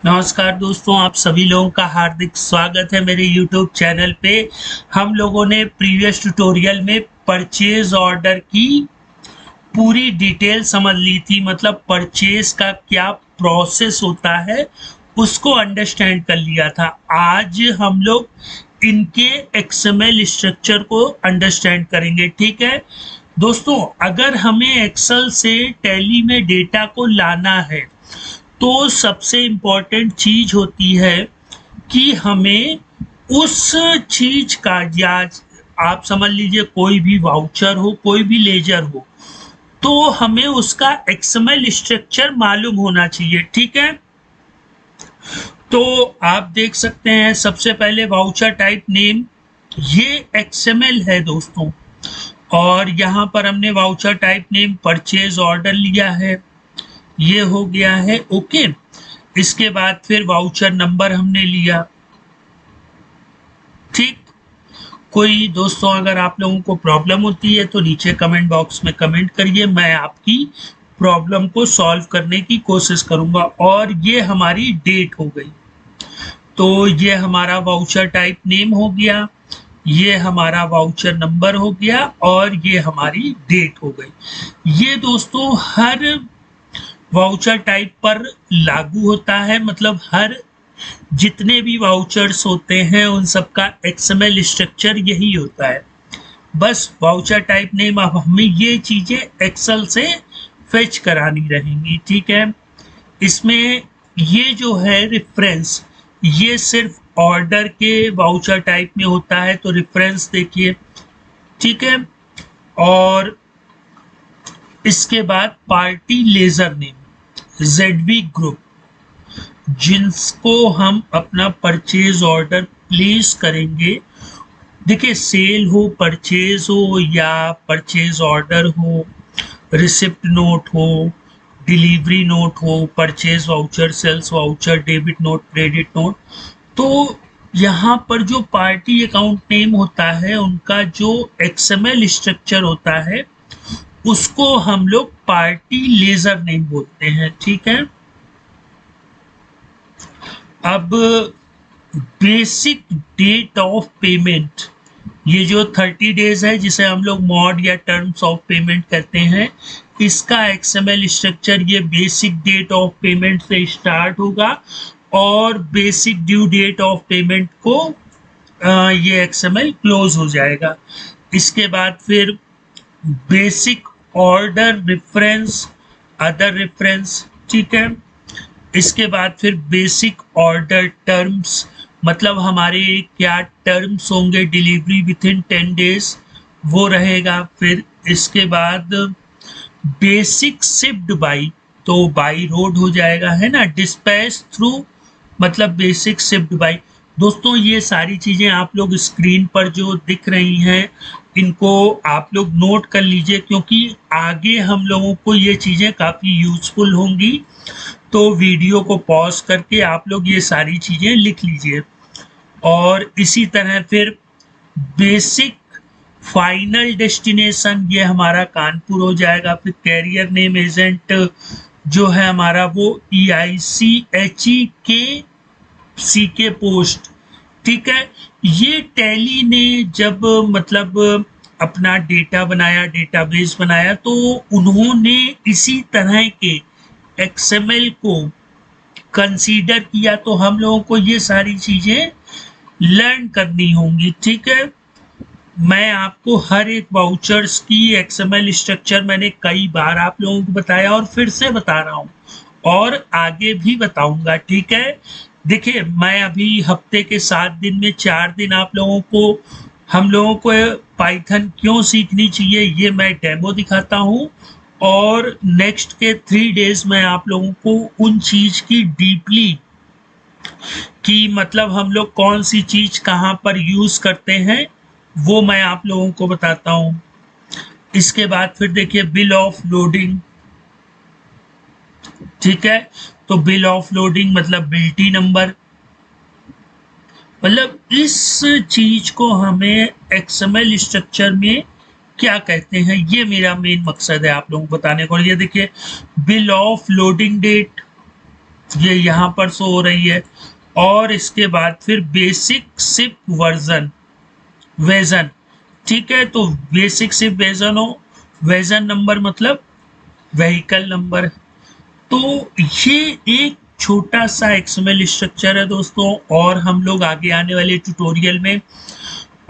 नमस्कार दोस्तों, आप सभी लोगों का हार्दिक स्वागत है मेरे YouTube चैनल पे। हम लोगों ने प्रीवियस ट्यूटोरियल में परचेज ऑर्डर की पूरी डिटेल समझ ली थी, मतलब परचेज का क्या प्रोसेस होता है उसको अंडरस्टैंड कर लिया था। आज हम लोग इनके एक्सएमएल स्ट्रक्चर को अंडरस्टैंड करेंगे। ठीक है दोस्तों, अगर हमें एक्सेल से टैली में डेटा को लाना है तो सबसे इम्पॉर्टेंट चीज होती है कि हमें उस चीज का, या आप समझ लीजिए कोई भी वाउचर हो, कोई भी लेजर हो, तो हमें उसका एक्सएमएल स्ट्रक्चर मालूम होना चाहिए। ठीक है, तो आप देख सकते हैं सबसे पहले वाउचर टाइप नेम, ये एक्सएमएल है दोस्तों। और यहाँ पर हमने voucher type name purchase order लिया है, ये हो गया है। ओके, इसके बाद फिर वाउचर नंबर हमने लिया। ठीक, कोई दोस्तों अगर आप लोगों को प्रॉब्लम होती है तो नीचे कमेंट बॉक्स में कमेंट करिए, मैं आपकी प्रॉब्लम को सॉल्व करने की कोशिश करूंगा। और ये हमारी डेट हो गई, तो ये हमारा वाउचर टाइप नेम हो गया, ये हमारा वाउचर नंबर हो गया, और ये हमारी डेट हो गई। ये दोस्तों हर वाउचर टाइप पर लागू होता है, मतलब हर जितने भी वाउचर्स होते हैं उन सबका एक्सएमएल स्ट्रक्चर यही होता है। बस वाउचर टाइप नेम, अब हमें ये चीजें एक्सेल से फेच करानी रहेंगी। ठीक है, इसमें ये जो है रेफरेंस, ये सिर्फ ऑर्डर के वाउचर टाइप में होता है, तो रेफरेंस देखिए। ठीक है, और इसके बाद party laser name, ZB group, जिसको हम अपना परचेज ऑर्डर प्लेस करेंगे। देखिए, सेल हो, परचेज हो, या परचेज ऑर्डर हो, रिसिप्ट नोट हो, डिलीवरी नोट हो, purchase voucher, sales voucher, debit note, credit note, तो यहाँ पर जो पार्टी अकाउंट नेम होता है उनका जो एक्सएमएल स्ट्रक्चर होता है उसको हम लोग पार्टी लेजर नेम बोलते हैं। ठीक है, अब बेसिक डेट ऑफ पेमेंट, ये जो 30 डेज है जिसे हम लोग मॉड या टर्म्स ऑफ पेमेंट कहते हैं, इसका एक्सएमएल स्ट्रक्चर ये बेसिक डेट ऑफ पेमेंट से स्टार्ट होगा और basic due date of payment को ये एक्सएमएल क्लोज हो जाएगा। इसके बाद फिर basic order reference, other reference. ठीक है, इसके बाद फिर बेसिक ऑर्डर टर्म्स, मतलब हमारे क्या टर्म्स होंगे, डिलीवरी विथ इन 10 डेज वो रहेगा। फिर इसके बाद बेसिक शिप्ड बाई, तो बाई रोड हो जाएगा, है ना। डिस्पैच थ्रू, मतलब बेसिक शिप्ड बाई। दोस्तों ये सारी चीजें आप लोग स्क्रीन पर जो दिख रही हैं इनको आप लोग नोट कर लीजिए, क्योंकि आगे हम लोगों को ये चीजें काफी यूजफुल होंगी। तो वीडियो को पॉज करके आप लोग ये सारी चीजें लिख लीजिए। और इसी तरह फिर बेसिक फाइनल डेस्टिनेशन, ये हमारा कानपुर हो जाएगा। फिर कैरियर नेम एजेंट जो है हमारा वो EICHEK पोस्ट। ठीक है, ये टैली ने जब मतलब अपना डेटा बनाया, डेटाबेस बनाया, तो उन्होंने इसी तरह के एक्सएमएल को कंसीडर किया, तो हम लोगों को ये सारी चीजें लर्न करनी होंगी। ठीक है, मैं आपको हर एक वाउचर्स की एक्सएमएल स्ट्रक्चर मैंने कई बार आप लोगों को बताया और फिर से बता रहा हूँ और आगे भी बताऊंगा। ठीक है, देखिए मैं अभी हफ्ते के 7 दिन में 4 दिन हम लोगों को पाइथन क्यों सीखनी चाहिए ये मैं डेमो दिखाता हूँ, और नेक्स्ट के 3 डेज में आप लोगों को उन चीज की डीपली कि मतलब हम लोग कौन सी चीज कहाँ पर यूज करते हैं वो मैं आप लोगों को बताता हूँ। इसके बाद फिर देखिए बिल ऑफ लोडिंग। ठीक है, तो बिल ऑफ लोडिंग मतलब बिल्टी नंबर, मतलब इस चीज को हमें एक्सएमएल स्ट्रक्चर में क्या कहते हैं, ये मेरा मेन मकसद है आप लोगों को बताने को। ये देखिए बिल ऑफ लोडिंग डेट, ये यहाँ पर शो हो रही है। और इसके बाद फिर बेसिक सिप वर्जन, ठीक है। तो बेसिक सिप वर्जन हो, वर्जन नंबर मतलब व्हीकल नंबर। तो ये एक छोटा सा एक्सएमएल स्ट्रक्चर है दोस्तों, और हम लोग आगे आने वाले ट्यूटोरियल में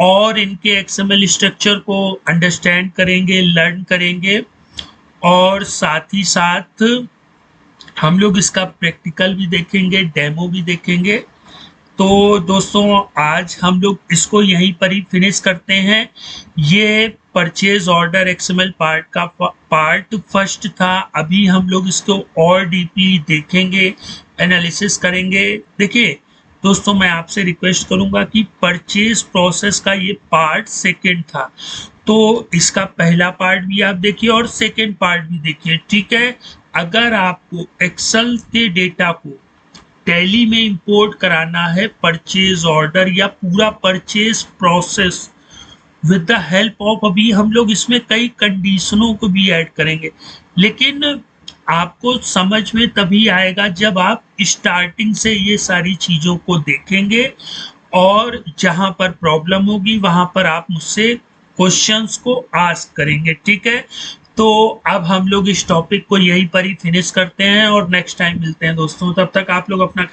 और इनके एक्सएमएल स्ट्रक्चर को अंडरस्टैंड करेंगे, लर्न करेंगे, और साथ ही साथ हम लोग इसका प्रैक्टिकल भी देखेंगे, डेमो भी देखेंगे। तो दोस्तों आज हम लोग इसको यहीं पर ही फिनिश करते हैं। ये परचेज ऑर्डर एक्सएमएल पार्ट का पार्ट फर्स्ट था। अभी हम लोग इसको और डीपली देखेंगे, एनालिसिस करेंगे। देखिए दोस्तों, मैं आपसे रिक्वेस्ट करूंगा कि परचेज प्रोसेस का ये पार्ट सेकंड था, तो इसका पहला पार्ट भी आप देखिए और सेकंड पार्ट भी देखिए, ठीक है। अगर आपको एक्सेल के डेटा को टैली में इंपोर्ट कराना है, परचेज ऑर्डर या पूरा purchase process with the help of, अभी हम लोग इसमें कई कंडीशनों को भी ऐड करेंगे, लेकिन आपको समझ में तभी आएगा जब आप स्टार्टिंग से ये सारी चीज़ों को देखेंगे, और जहां पर प्रॉब्लम होगी वहां पर आप मुझसे क्वेश्चंस को आस्क करेंगे, ठीक है। तो अब हम लोग इस टॉपिक को यहीं पर ही फिनिश करते हैं और नेक्स्ट टाइम मिलते हैं दोस्तों। तब तक आप लोग अपना